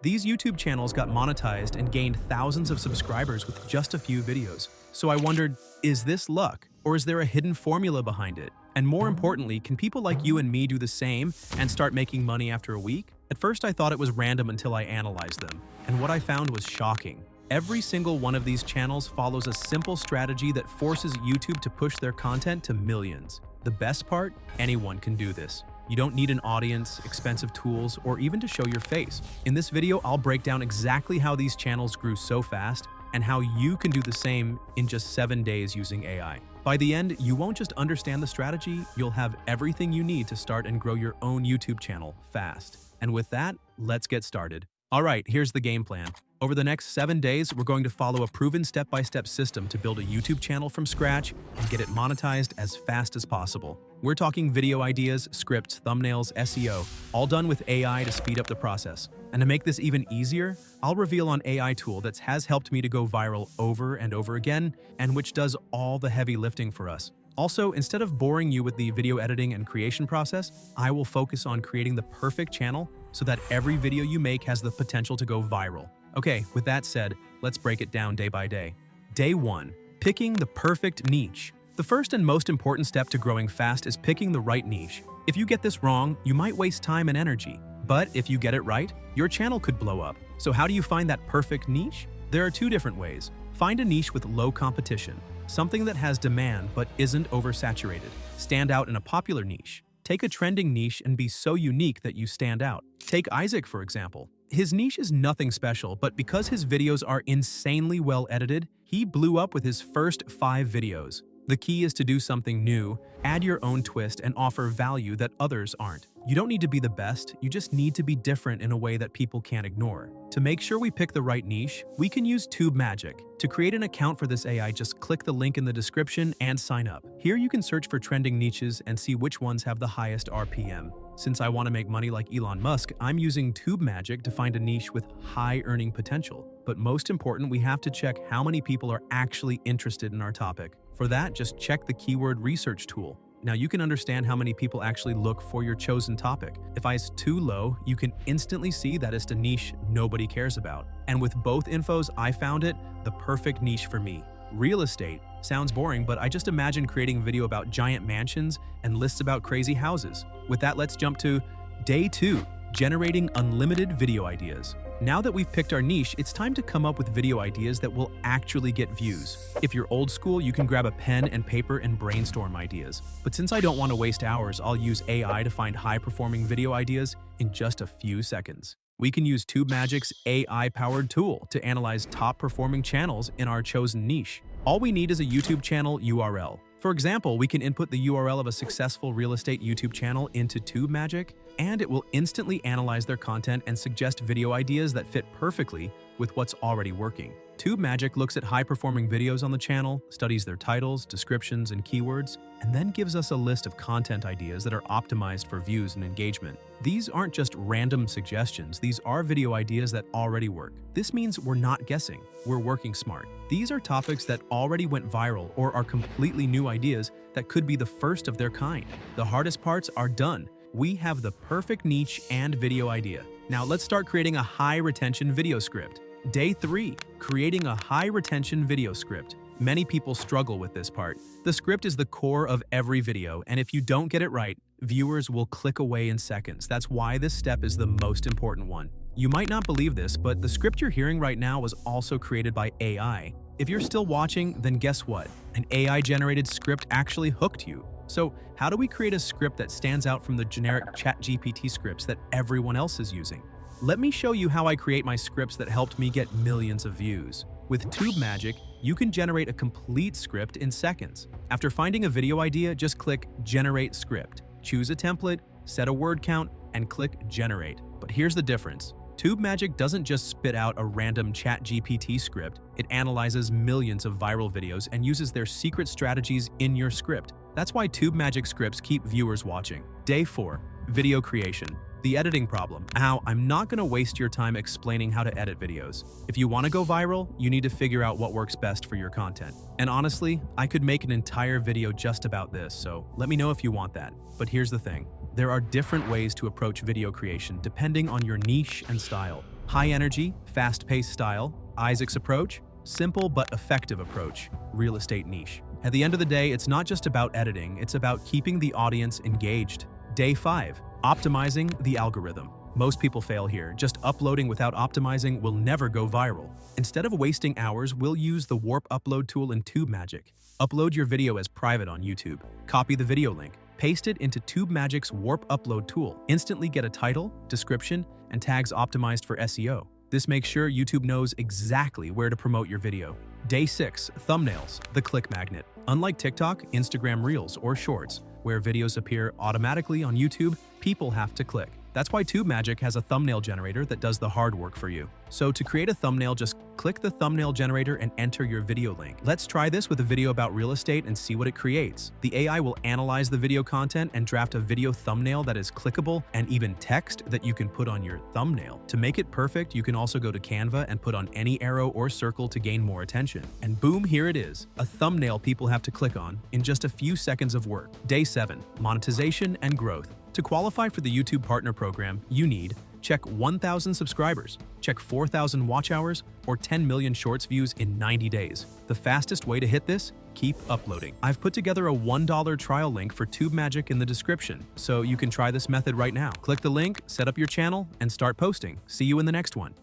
These YouTube channels got monetized and gained thousands of subscribers with just a few videos. So I wondered, is this luck, or is there a hidden formula behind it? And more importantly, can people like you and me do the same and start making money after a week? At first I thought it was random until I analyzed them, and what I found was shocking. Every single one of these channels follows a simple strategy that forces YouTube to push their content to millions. The best part? Anyone can do this. You don't need an audience, expensive tools, or even to show your face. In this video, I'll break down exactly how these channels grew so fast and how you can do the same in just 7 days using AI. By the end, you won't just understand the strategy, you'll have everything you need to start and grow your own YouTube channel fast. And with that, let's get started. All right, here's the game plan. Over the next 7 days, we're going to follow a proven step-by-step system to build a YouTube channel from scratch and get it monetized as fast as possible. We're talking video ideas, scripts, thumbnails, SEO, all done with AI to speed up the process. And to make this even easier, I'll reveal an AI tool that has helped me to go viral over and over again, and which does all the heavy lifting for us. Also, instead of boring you with the video editing and creation process, I will focus on creating the perfect channel so that every video you make has the potential to go viral. Okay, with that said, let's break it down day by day. Day 1. Picking the perfect niche. The first and most important step to growing fast is picking the right niche. If you get this wrong, you might waste time and energy. But if you get it right, your channel could blow up. So how do you find that perfect niche? There are 2 different ways. Find a niche with low competition, something that has demand but isn't oversaturated. Stand out in a popular niche. Take a trending niche and be so unique that you stand out. Take Isaac, for example. His niche is nothing special, but because his videos are insanely well edited, he blew up with his first 5 videos. The key is to do something new, add your own twist, and offer value that others aren't. You don't need to be the best, you just need to be different in a way that people can't ignore. To make sure we pick the right niche, we can use TubeMagic. To create an account for this AI, just click the link in the description and sign up. Here you can search for trending niches and see which ones have the highest RPM. Since I want to make money like Elon Musk, I'm using TubeMagic to find a niche with high earning potential. But most important, we have to check how many people are actually interested in our topic. For that, just check the keyword research tool. Now you can understand how many people actually look for your chosen topic. If it's too low, you can instantly see that it's a niche nobody cares about. And with both infos, I found it the perfect niche for me. Real estate. Sounds boring, but I just imagine creating a video about giant mansions and lists about crazy houses. With that, let's jump to Day 2, generating unlimited video ideas. Now that we've picked our niche, it's time to come up with video ideas that will actually get views. If you're old school, you can grab a pen and paper and brainstorm ideas. But since I don't want to waste hours, I'll use AI to find high-performing video ideas in just a few seconds. We can use TubeMagic's AI-powered tool to analyze top-performing channels in our chosen niche. All we need is a YouTube channel URL. For example, we can input the URL of a successful real estate YouTube channel into TubeMagic, and it will instantly analyze their content and suggest video ideas that fit perfectly with what's already working. TubeMagic looks at high-performing videos on the channel, studies their titles, descriptions, and keywords, and then gives us a list of content ideas that are optimized for views and engagement. These aren't just random suggestions, these are video ideas that already work. This means we're not guessing, we're working smart. These are topics that already went viral or are completely new ideas that could be the first of their kind. The hardest parts are done. We have the perfect niche and video idea. Now let's start creating a high-retention video script. Day 3, creating a high-retention video script. Many people struggle with this part. The script is the core of every video, and if you don't get it right, viewers will click away in seconds. That's why this step is the most important one. You might not believe this, but the script you're hearing right now was also created by AI. If you're still watching, then guess what? An AI-generated script actually hooked you. So how do we create a script that stands out from the generic ChatGPT scripts that everyone else is using? Let me show you how I create my scripts that helped me get millions of views. With TubeMagic, you can generate a complete script in seconds. After finding a video idea, just click Generate Script. Choose a template, set a word count, and click Generate. But here's the difference. TubeMagic doesn't just spit out a random ChatGPT script, it analyzes millions of viral videos and uses their secret strategies in your script. That's why TubeMagic scripts keep viewers watching. Day 4, video creation. The editing problem. Now, I'm not going to waste your time explaining how to edit videos. If you want to go viral, you need to figure out what works best for your content. And honestly, I could make an entire video just about this, so let me know if you want that. But here's the thing. There are different ways to approach video creation depending on your niche and style. High energy, fast-paced style, Isaac's approach, simple but effective approach, real estate niche. At the end of the day, it's not just about editing, it's about keeping the audience engaged. Day 5, optimizing the algorithm. Most people fail here. Just uploading without optimizing will never go viral. Instead of wasting hours, we'll use the Warp Upload tool in TubeMagic. Upload your video as private on YouTube. Copy the video link. Paste it into TubeMagic's Warp Upload tool. Instantly get a title, description, and tags optimized for SEO. This makes sure YouTube knows exactly where to promote your video. Day 6, thumbnails, the click magnet. Unlike TikTok, Instagram Reels, or Shorts, where videos appear automatically on YouTube, people have to click. That's why TubeMagic has a thumbnail generator that does the hard work for you. So to create a thumbnail, just click the thumbnail generator and enter your video link. Let's try this with a video about real estate and see what it creates. The AI will analyze the video content and draft a video thumbnail that is clickable and even text that you can put on your thumbnail. To make it perfect, you can also go to Canva and put on any arrow or circle to gain more attention. And boom, here it is, a thumbnail people have to click on in just a few seconds of work. Day 7, monetization and growth. To qualify for the YouTube Partner Program, you need check 1,000 subscribers, check 4,000 watch hours, or 10 million shorts views in 90 days. The fastest way to hit this? Keep uploading. I've put together a $1 trial link for TubeMagic in the description, so you can try this method right now. Click the link, set up your channel, and start posting. See you in the next one.